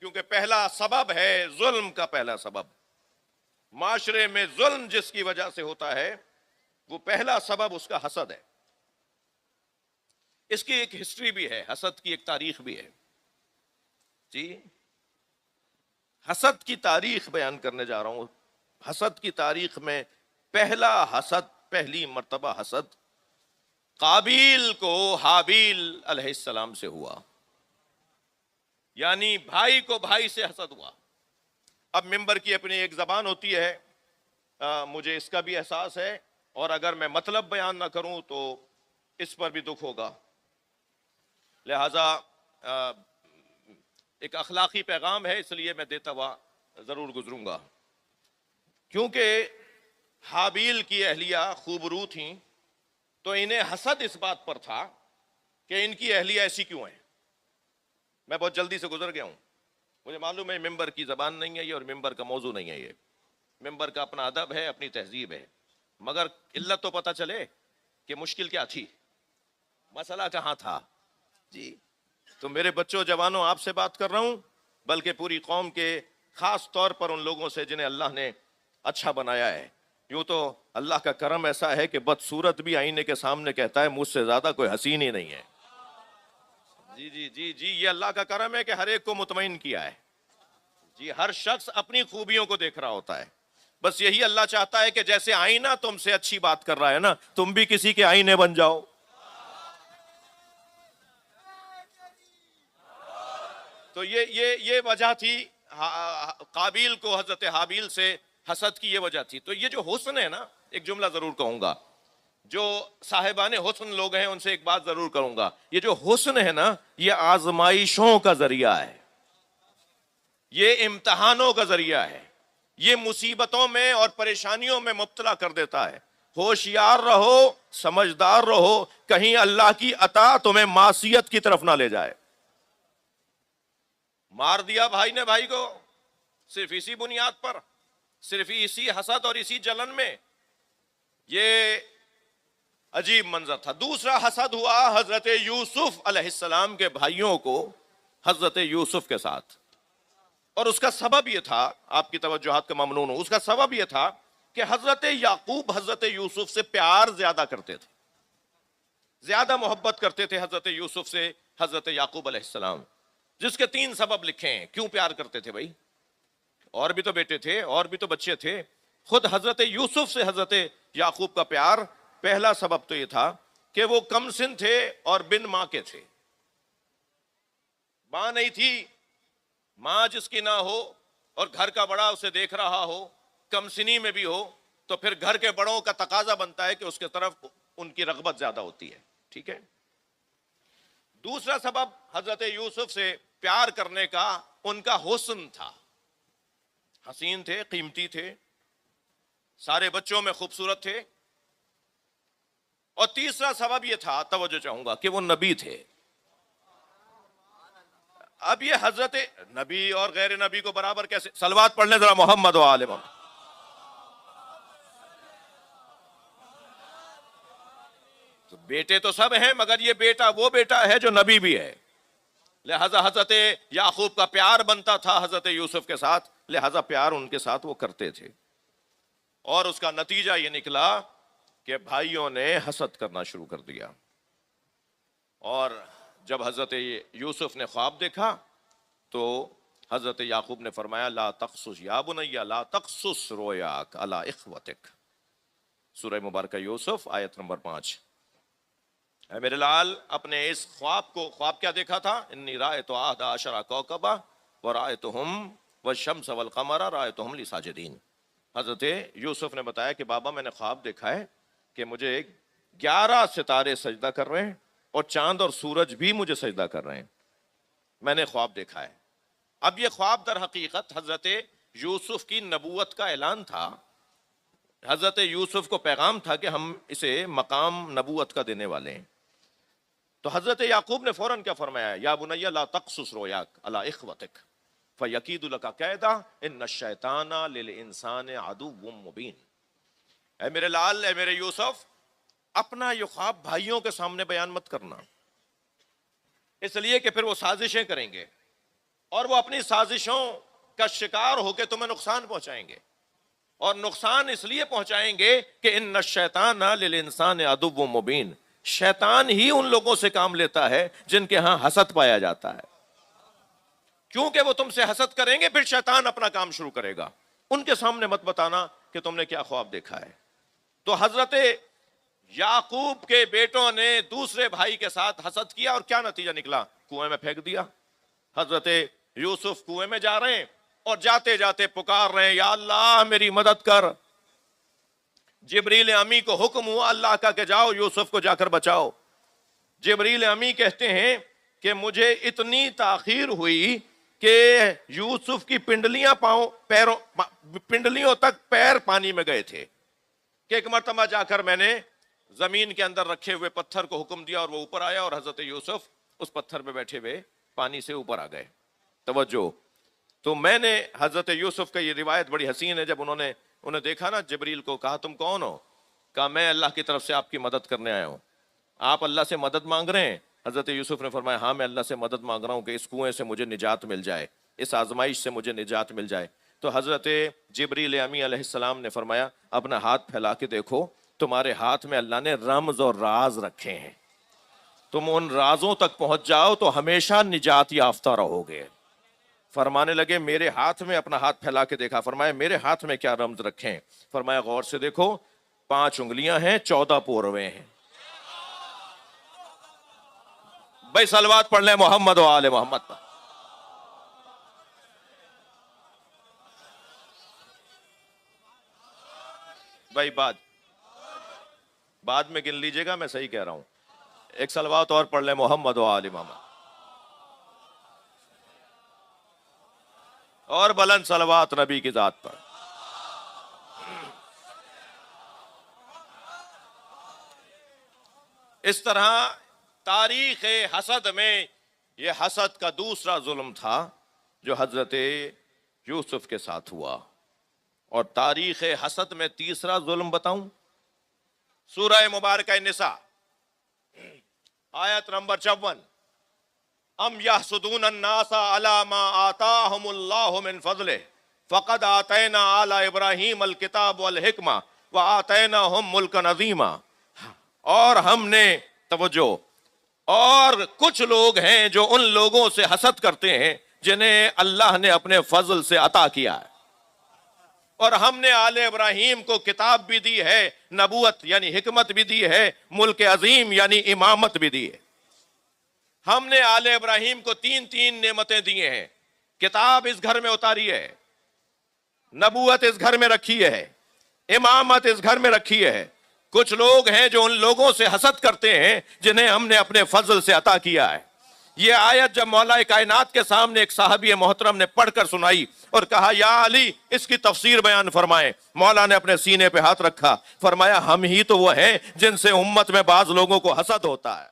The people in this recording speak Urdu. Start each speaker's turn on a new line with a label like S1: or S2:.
S1: کیونکہ پہلا سبب ہے ظلم کا، پہلا سبب معاشرے میں ظلم جس کی وجہ سے ہوتا ہے وہ پہلا سبب اس کا حسد ہے۔ اس کی ایک ہسٹری بھی ہے، حسد کی ایک تاریخ بھی ہے جی۔ حسد کی تاریخ بیان کرنے جا رہا ہوں۔ حسد کی تاریخ میں پہلا حسد، پہلی مرتبہ حسد قابیل کو حابیل علیہ السلام سے ہوا، یعنی بھائی کو بھائی سے حسد ہوا۔ اب ممبر کی اپنی ایک زبان ہوتی ہے، مجھے اس کا بھی احساس ہے، اور اگر میں مطلب بیان نہ کروں تو اس پر بھی دکھ ہوگا، لہذا ایک اخلاقی پیغام ہے، اس لیے میں دیتا ہوا ضرور گزروں گا۔ کیونکہ حابیل کی اہلیہ خوبرو تھیں تو انہیں حسد اس بات پر تھا کہ ان کی اہلیہ ایسی کیوں ہیں۔ میں بہت جلدی سے گزر گیا ہوں، مجھے معلوم ہے ممبر کی زبان نہیں ہے یہ، اور ممبر کا موضوع نہیں ہے یہ، ممبر کا اپنا ادب ہے، اپنی تہذیب ہے، مگر علت تو پتہ چلے کہ مشکل کیا تھی، مسئلہ کہاں تھا جی۔ تو میرے بچوں جوانوں، آپ سے بات کر رہا ہوں، بلکہ پوری قوم کے، خاص طور پر ان لوگوں سے جنہیں اللہ نے اچھا بنایا ہے۔ یوں تو اللہ کا کرم ایسا ہے کہ بدصورت بھی آئینے کے سامنے کہتا ہے مجھ سے زیادہ کوئی حسین ہی نہیں ہے۔ جی جی جی جی، یہ اللہ کا کرم ہے کہ ہر ایک کو مطمئن کیا ہے جی۔ ہر شخص اپنی خوبیوں کو دیکھ رہا ہوتا ہے، بس یہی اللہ چاہتا ہے کہ جیسے آئینہ تم سے اچھی بات کر رہا ہے نا، تم بھی کسی کے آئینے بن جاؤ۔ تو یہ وجہ تھی قابیل کو حضرت حابیل سے حسد کی، یہ وجہ تھی۔ تو یہ جو حسن ہے نا، ایک جملہ ضرور کہوں گا، جو صاحبان حسن لوگ ہیں ان سے ایک بات ضرور کروں گا، یہ جو حسن ہے نا، یہ آزمائشوں کا ذریعہ ہے، یہ امتحانوں کا ذریعہ ہے، یہ مصیبتوں میں اور پریشانیوں میں مبتلا کر دیتا ہے۔ ہوشیار رہو، سمجھدار رہو، کہیں اللہ کی عطا تمہیں معصیت کی طرف نہ لے جائے۔ مار دیا بھائی نے بھائی کو صرف اسی بنیاد پر، صرف اسی حسد اور اسی جلن میں، یہ عجیب منظر تھا۔ دوسرا حسد ہوا حضرت یوسف علیہ السلام کے بھائیوں کو حضرت یوسف کے ساتھ، اور اس کا سبب یہ تھا، آپ کی توجہات کا ممنون ہوں، اس کا سبب یہ تھا کہ حضرت یعقوب حضرت یوسف سے پیار زیادہ کرتے تھے، زیادہ محبت کرتے تھے حضرت یوسف سے حضرت یعقوب علیہ السلام، جس کے 3 سبب لکھے ہیں۔ کیوں پیار کرتے تھے بھائی؟ اور بھی تو بیٹے تھے، اور بھی تو بچے تھے۔ خود حضرت یوسف سے حضرت یعقوب کا پیار، پہلا سبب تو یہ تھا کہ وہ کم سن تھے اور بن ماں کے تھے، ماں نہیں تھی۔ ماں جس کی نہ ہو اور گھر کا بڑا اسے دیکھ رہا ہو، کم سنی میں بھی ہو، تو پھر گھر کے بڑوں کا تقاضا بنتا ہے کہ اس کے طرف ان کی رغبت زیادہ ہوتی ہے، ٹھیک ہے۔ دوسرا سبب حضرت یوسف سے پیار کرنے کا ان کا حسن تھا، حسین تھے، قیمتی تھے، سارے بچوں میں خوبصورت تھے۔ اور تیسرا سبب یہ تھا، توجہ چاہوں گا، کہ وہ نبی تھے۔ اب یہ حضرت نبی اور غیر نبی کو برابر کیسے؟ صلوات پڑھ لیں ذرا محمد و آل محمد۔ تو بیٹے تو سب ہیں، مگر یہ بیٹا وہ بیٹا ہے جو نبی بھی ہے، لہذا حضرت یعقوب کا پیار بنتا تھا حضرت یوسف کے ساتھ، لہذا پیار ان کے ساتھ وہ کرتے تھے۔ اور اس کا نتیجہ یہ نکلا کہ بھائیوں نے حسد کرنا شروع کر دیا، اور جب حضرت یوسف نے خواب دیکھا تو حضرت یعقوب نے فرمایا لا تقصص یا بنی لا تقصص رویاک علی اخوتک، سورہ مبارکہ یوسف آیت نمبر 5۔ اے میرے لال، اپنے اس خواب کیا دیکھا تھا؟ انی رأیت 11 کوکبا ورأیتہم والشمس والقمر رأیتہم لی ساجدین۔ حضرت یوسف نے بتایا کہ بابا میں نے خواب دیکھا ہے کہ مجھے 11 ستارے سجدہ کر رہے ہیں اور چاند اور سورج بھی مجھے سجدہ کر رہے ہیں، میں نے خواب دیکھا ہے۔ اب یہ خواب در حقیقت حضرت یوسف کی نبوت کا اعلان تھا، حضرت یوسف کو پیغام تھا کہ ہم اسے مقام نبوت کا دینے والے ہیں۔ تو حضرت یعقوب نے فوراً کیا فرمایا؟ یا بنی لا تقصص رویاک علی اخوتک فیکید لک کیدا ان الشیطان للانسان عدو مبین۔ اے میرے لال، اے میرے یوسف، اپنا یہ خواب بھائیوں کے سامنے بیان مت کرنا، اس لیے کہ پھر وہ سازشیں کریں گے اور وہ اپنی سازشوں کا شکار ہو کے تمہیں نقصان پہنچائیں گے، اور نقصان اس لیے پہنچائیں گے کہ ان الشیطان للانسان عدو مبین، شیطان ہی ان لوگوں سے کام لیتا ہے جن کے ہاں حسد پایا جاتا ہے، کیونکہ وہ تم سے حسد کریں گے، پھر شیطان اپنا کام شروع کرے گا۔ ان کے سامنے مت بتانا کہ تم نے کیا خواب دیکھا ہے۔ تو حضرت یعقوب کے بیٹوں نے دوسرے بھائی کے ساتھ حسد کیا، اور کیا نتیجہ نکلا؟ کنویں میں پھینک دیا۔ حضرت یوسف کنویں میں جا رہے ہیں اور جاتے جاتے پکار رہے ہیں، یا اللہ میری مدد کر۔ جبریل امی کو حکم ہوا اللہ کا کہ جاؤ یوسف کو جا کر بچاؤ۔ جبریل امی کہتے ہیں کہ مجھے اتنی تاخیر ہوئی کہ یوسف کی پنڈلیوں تک پیر پانی میں گئے تھے، کہ ایک مرتبہ جا کر میں نے زمین کے اندر رکھے ہوئے پتھر کو حکم دیا اور وہ اوپر آیا، اور حضرت یوسف اس پتھر پہ بیٹھے ہوئے پانی سے اوپر آ گئے۔ توجہ، تو میں نے حضرت یوسف کا یہ روایت بڑی حسین ہے، جب انہیں دیکھا نا جبریل کو، کہا تم کون ہو؟ کہا میں اللہ کی طرف سے آپ کی مدد کرنے آیا ہوں۔ آپ اللہ سے مدد مانگ رہے ہیں؟ حضرت یوسف نے فرمایا ہاں میں اللہ سے مدد مانگ رہا ہوں کہ اس کنویں سے مجھے نجات مل جائے، اس آزمائش سے مجھے نجات مل جائے۔ تو حضرت جبریل امی علیہ السلام نے فرمایا اپنا ہاتھ پھیلا کے دیکھو، تمہارے ہاتھ میں اللہ نے رمز اور راز رکھے ہیں، تم ان رازوں تک پہنچ جاؤ تو ہمیشہ نجات یافتہ رہو گے۔ فرمانے لگے میرے ہاتھ میں، اپنا ہاتھ پھیلا کے دیکھا، فرمایا میرے ہاتھ میں کیا رمز رکھے ہیں؟ فرمایا غور سے دیکھو، 5 انگلیاں ہیں، 14 پوروے ہیں۔ بھائی صلوات پڑھ لیں محمد و آل محمد پر۔ بھائی بعد میں گن لیجئے گا، میں صحیح کہہ رہا ہوں۔ ایک صلوات اور پڑھ لیں محمد و آل محمد، اور بلند صلوات نبی کی ذات پر۔ اس طرح تاریخ حسد میں یہ حسد کا دوسرا ظلم تھا جو حضرت یوسف کے ساتھ ہوا، اور تاریخ حسد میں تیسرا ظلم بتاؤں؟ سورہ مبارکہ نساء آیت نمبر 54، ام یحسدون الناس علی ما آتاہم اللہ من فضلہ فقد آتینا آل ابراہیم الکتاب والحکمہ وآتیناہم ملکا عظیما۔ اور ہم نے، توجہ، اور کچھ لوگ ہیں جو ان لوگوں سے حسد کرتے ہیں جنہیں اللہ نے اپنے فضل سے عطا کیا ہے، اور ہم نے آل ابراہیم کو کتاب بھی دی ہے، نبوت یعنی حکمت بھی دی ہے، ملک عظیم یعنی امامت بھی دی ہے۔ ہم نے آل ابراہیم کو 3 نعمتیں دی ہیں، کتاب اس گھر میں اتاری ہے، نبوت اس گھر میں رکھی ہے، امامت اس گھر میں رکھی ہے۔ کچھ لوگ ہیں جو ان لوگوں سے حسد کرتے ہیں جنہیں ہم نے اپنے فضل سے عطا کیا ہے۔ یہ آیت جب مولا کائنات کے سامنے ایک صحابی محترم نے پڑھ کر سنائی اور کہا یا علی اس کی تفسیر بیان فرمائے، مولا نے اپنے سینے پہ ہاتھ رکھا، فرمایا ہم ہی تو وہ ہیں جن سے امت میں بعض لوگوں کو حسد ہوتا ہے۔